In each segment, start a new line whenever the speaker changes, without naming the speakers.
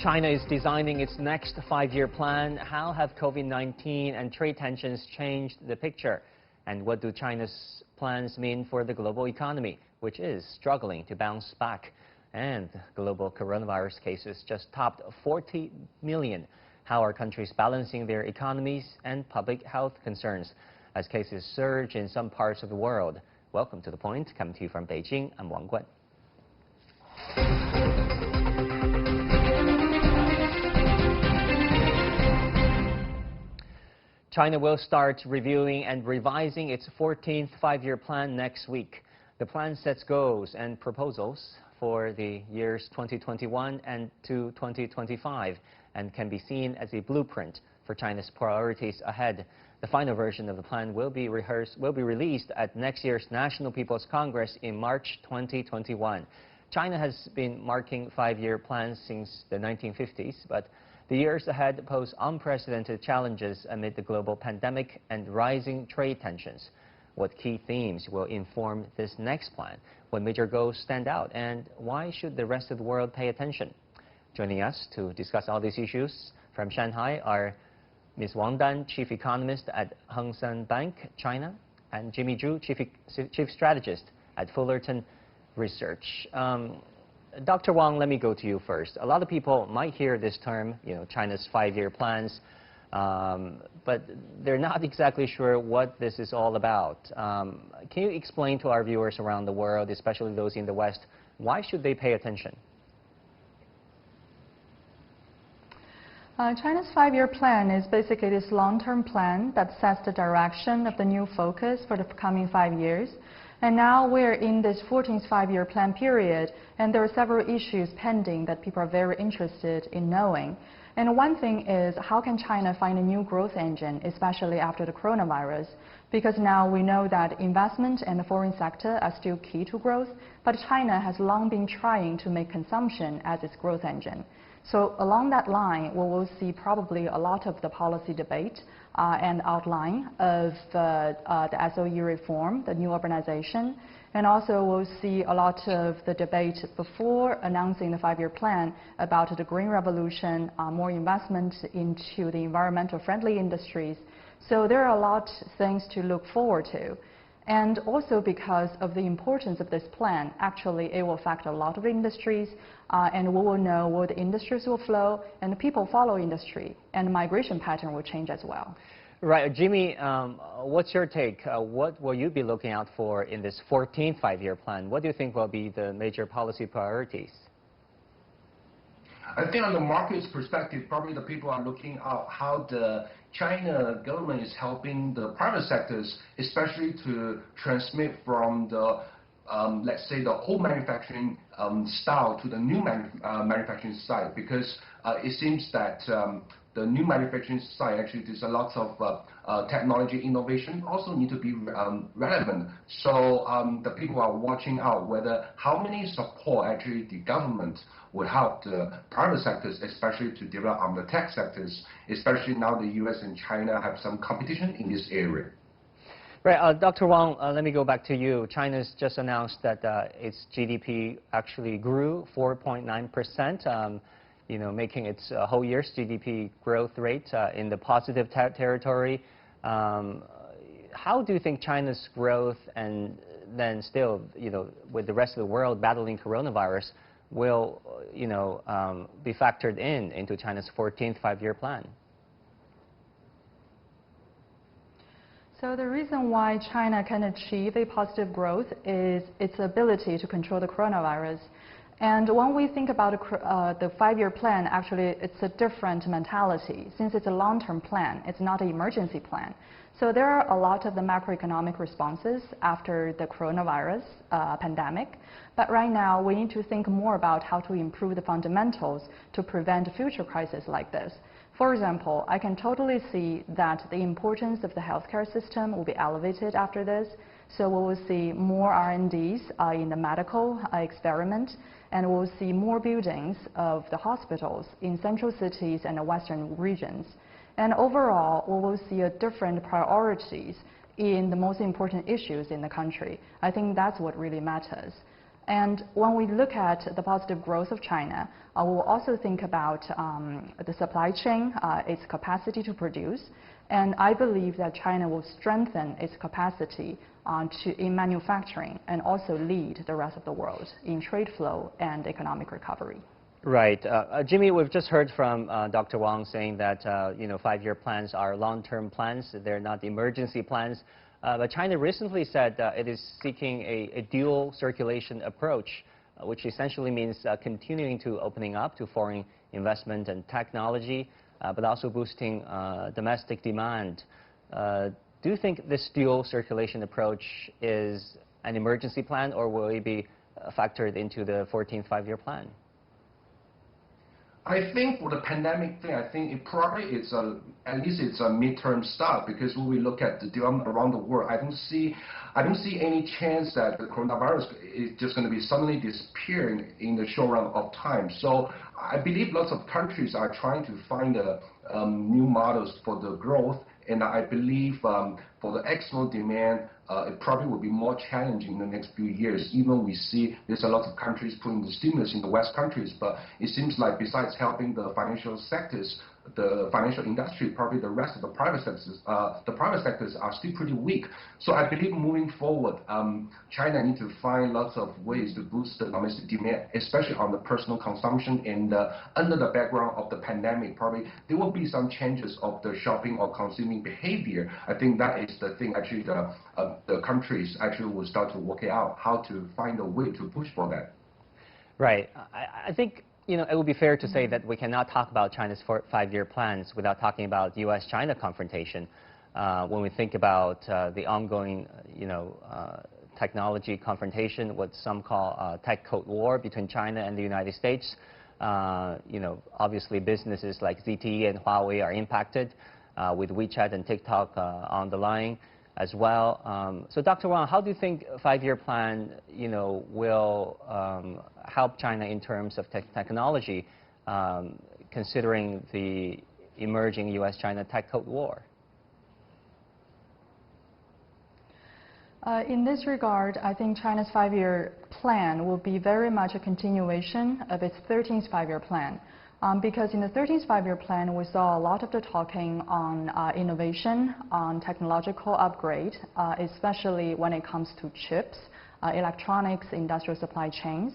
China is designing its next five-year plan. How have COVID-19 and trade tensions changed the picture? And what do China's plans mean for the global economy, which is struggling to bounce back? And global coronavirus cases just topped 40 million. How are countries balancing their economies and public health concerns as cases surge in some parts of the world? Welcome to The Point, coming to you from Beijing. I'm Wang Dan. China will start reviewing and revising its 14th five-year plan next week. The plan sets goals and proposals for the years 2021 and to 2025 and can be seen as a blueprint for China's priorities ahead. The final version of the plan will be released at next year's National People's Congress in March 2021. China has been marking five-year plans since the 1950s, but the years ahead pose unprecedented challenges amid the global pandemic and rising trade tensions. What key themes will inform this next plan? What major goals stand out? And why should the rest of the world pay attention? Joining us to discuss all these issues from Shanghai are Ms. Wang Dan, Chief Economist at Hang Seng Bank, China, and Jimmy Zhu, Chief Strategist at Fullerton Research. Dr. Wang, let me go to you first. A lot of people might hear this term, China's five-year plans, but they're not exactly sure what this is all about. Can you explain to our viewers around the world, especially those in the West, why should they pay attention?
China's five-year plan is basically this long-term plan that sets the direction of the new focus for the coming 5 years. And now we're in this 14th five-year plan period, and there are several issues pending that people are very interested in knowing. And one thing is, how can China find a new growth engine, especially after the coronavirus? Because now we know that investment and the foreign sector are still key to growth, but China has long been trying to make consumption as its growth engine. So along that line, we will see probably a lot of the policy debate and outline of the SOE reform, the new urbanization, and also we'll see a lot of the debate before announcing the five-year plan about the green revolution, more investment into the environmental friendly industries. So there are a lot of things to look forward to. And also because of the importance of this plan, actually it will affect a lot of industries, and we will know where the industries will flow, and the people follow industry, and the migration pattern will change as well.
Right. Jimmy, what's your take? What will you be looking out for in this 14th five-year plan? What do you think will be the major policy priorities?
I think on the market's perspective, probably the people are looking at how the China government is helping the private sectors, especially to transmit from the, let's say, the old manufacturing style to the new manufacturing side, because it seems that the new manufacturing side actually there's a lot of technology innovation also need to be relevant. So the people are watching out whether how many support actually the government would help the private sectors, especially to develop on the tech sectors, especially now the US and China have some competition in this area.
Right, Dr. Wang, let me go back to you. China's just announced that its GDP actually grew 4.9%. Making its whole year's GDP growth rate in the positive territory. How do you think China's growth and then still, with the rest of the world battling coronavirus, will, be factored into China's 14th five-year plan?
So the reason why China can achieve a positive growth is its ability to control the coronavirus. And when we think about the five-year plan, actually it's a different mentality. Since it's a long-term plan, it's not an emergency plan. So there are a lot of the macroeconomic responses after the coronavirus pandemic. But right now, we need to think more about how to improve the fundamentals to prevent future crises like this. For example, I can totally see that the importance of the healthcare system will be elevated after this. So we will see more R&Ds in the medical experiment, and we'll see more buildings of the hospitals in central cities and the western regions. And overall, we will see different priorities in the most important issues in the country. I think that's what really matters. And when we look at the positive growth of China, we will also think about the supply chain, its capacity to produce. And I believe that China will strengthen its capacity in manufacturing and also lead the rest of the world in trade flow and economic recovery.
Right. Jimmy, we've just heard from Dr. Wang saying that, five-year plans are long-term plans. They're not emergency plans. But China recently said it is seeking a dual circulation approach, which essentially means continuing to opening up to foreign investment and technology, but also boosting domestic demand. Do you think this dual circulation approach is an emergency plan, or will it be factored into the 14th five-year plan?
I think for the pandemic thing, I think it probably is at least it's a midterm start, because when we look at the development around the world, I don't see any chance that the coronavirus is just going to be suddenly disappearing in the short run of time. So I believe lots of countries are trying to find new models for the growth, and I believe for the external demand, it probably will be more challenging in the next few years. Even we see there's a lot of countries putting the stimulus in the West countries, but it seems like besides helping the financial sectors, the financial industry, probably the rest of the private sectors are still pretty weak. So I believe moving forward, China needs to find lots of ways to boost the domestic demand, especially on the personal consumption. And under the background of the pandemic, probably there will be some changes of the shopping or consuming behavior. I think that is the thing actually the countries actually will start to work it out, how to find a way to push for that.
Right. I think it would be fair to say that we cannot talk about China's five-year plans without talking about US-China confrontation. When we think about the ongoing, technology confrontation, what some call tech code war between China and the United States, obviously businesses like ZTE and Huawei are impacted, with WeChat and TikTok on the line as well. So Dr. Wang, how do you think a five-year plan, will help China in terms of technology, considering the emerging US-China tech code war?
In this regard, I think China's five-year plan will be very much a continuation of its 13th five-year plan. Because in the 13th five-year plan, we saw a lot of the talking on innovation, on technological upgrade, especially when it comes to chips, electronics, industrial supply chains.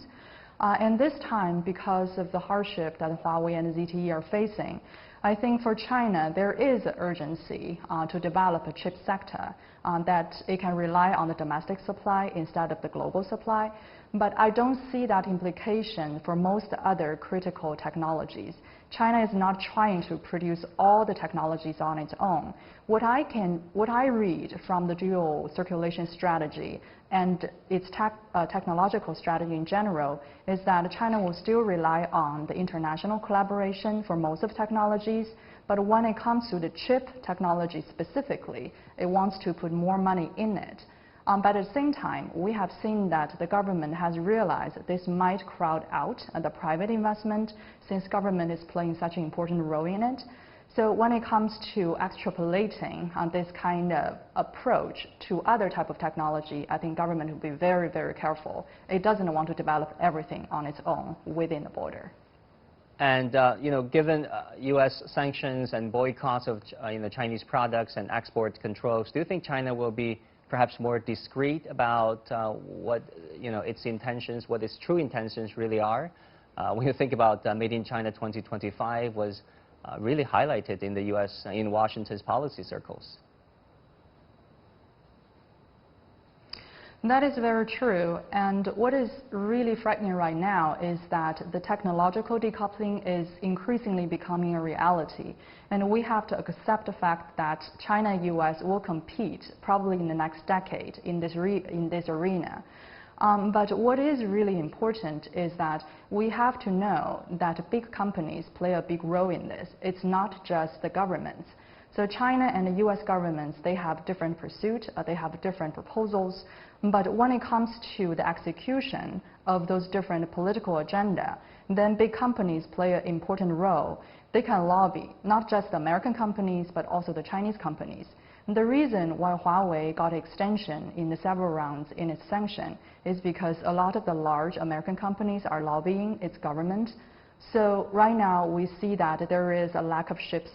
And this time, because of the hardship that Huawei and ZTE are facing, I think for China, there is an urgency to develop a chip sector that it can rely on the domestic supply instead of the global supply. But I don't see that implication for most other critical technologies. China is not trying to produce all the technologies on its own. What I read from the dual circulation strategy and its technological strategy in general is that China will still rely on the international collaboration for most of technologies. But when it comes to the chip technology specifically, it wants to put more money in it. But at the same time, we have seen that the government has realized that this might crowd out the private investment, since government is playing such an important role in it. So when it comes to extrapolating this kind of approach to other type of technology, I think government will be very, very careful. It doesn't want to develop everything on its own within the border.
And given U.S. sanctions and boycotts of Chinese products and export controls, do you think China will be perhaps more discreet about what its intentions, what its true intentions really are? When you think about Made in China 2025 was really highlighted in the U.S. in Washington's policy circles.
That is very true. And what is really frightening right now is that the technological decoupling is increasingly becoming a reality. And we have to accept the fact that China and U.S. will compete probably in the next decade in this arena. But what is really important is that we have to know that big companies play a big role in this. It's not just the governments. So China and the U.S. governments, they have different pursuits, they have different proposals. But when it comes to the execution of those different political agenda, then big companies play an important role. They can lobby not just the American companies, but also the Chinese companies. The reason why Huawei got extension in the several rounds in its sanction is because a lot of the large American companies are lobbying its government. So right now we see that there is a lack of chip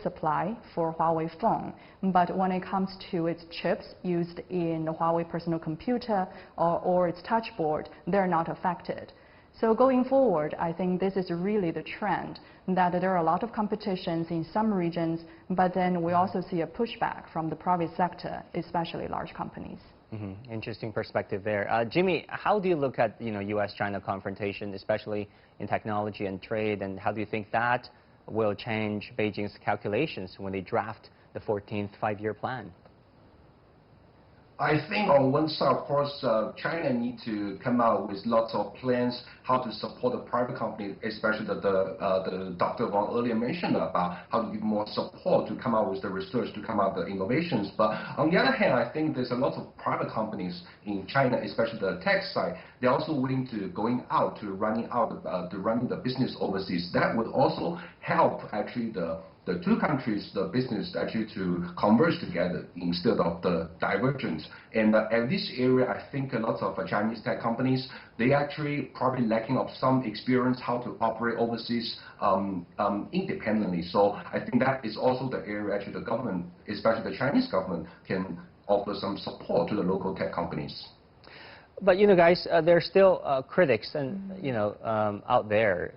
supply for Huawei phone. But when it comes to its chips used in the Huawei personal computer or its touch board, they're not affected. So going forward, I think this is really the trend, that there are a lot of competitions in some regions, but then we also see a pushback from the private sector, especially large companies.
Interesting perspective there. Jimmy, how do you look at U.S.-China confrontation, especially in technology and trade, and how do you think that will change Beijing's calculations when they draft the 14th five-year plan?
I think on one side, of course, China need to come out with lots of plans how to support the private companies, especially the Dr. Wang earlier mentioned about how to give more support to come out with the research, to come out with the innovations. But on the other hand, I think there's a lot of private companies in China, especially the tech side. They're also willing to going out to running the business overseas. That would also help actually the two countries, the business actually to converge together instead of the divergence. And at this area, I think a lot of Chinese tech companies, they actually probably lacking of some experience how to operate overseas independently. So I think that is also the area actually the government, especially the Chinese government, can offer some support to the local tech companies.
But guys, there's still critics and out there.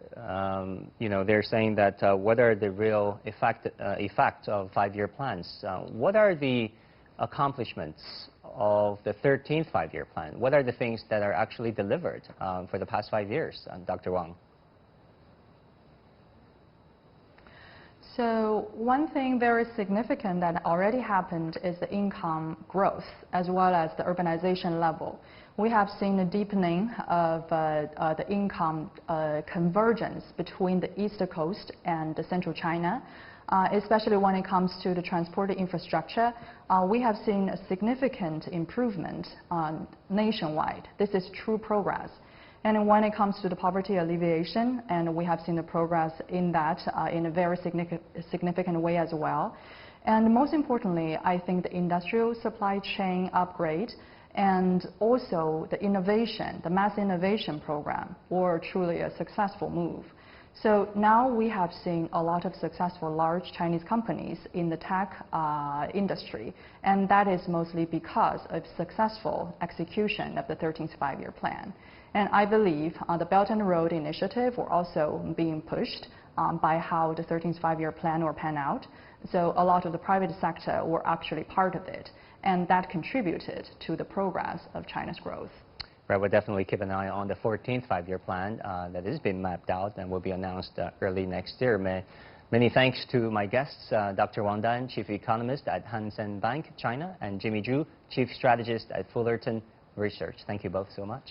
They're saying that what are the real effect of five-year plans? What are the accomplishments of the 13th five-year plan? What are the things that are actually delivered for the past 5 years, Dr. Wang?
So one thing very significant that already happened is the income growth as well as the urbanization level. We have seen a deepening of the income convergence between the East Coast and the Central China, especially when it comes to the transport infrastructure. We have seen a significant improvement nationwide. This is true progress. And when it comes to the poverty alleviation, and we have seen the progress in that in a very significant way as well. And most importantly, I think the industrial supply chain upgrade and also the innovation, the mass innovation program, were truly a successful move. So now we have seen a lot of successful large Chinese companies in the tech industry, and that is mostly because of successful execution of the 13th five-year plan. And I believe the Belt and Road Initiative were also being pushed by how the 13th five-year plan will pan out. So a lot of the private sector were actually part of it, and that contributed to the progress of China's growth.
Right, we'll definitely keep an eye on the 14th five-year plan that is being mapped out and will be announced early next year. Many thanks to my guests, Dr. Wang Dan, Chief Economist at Hang Seng Bank, China, and Jimmy Zhu, Chief Strategist at Fullerton Research. Thank you both so much.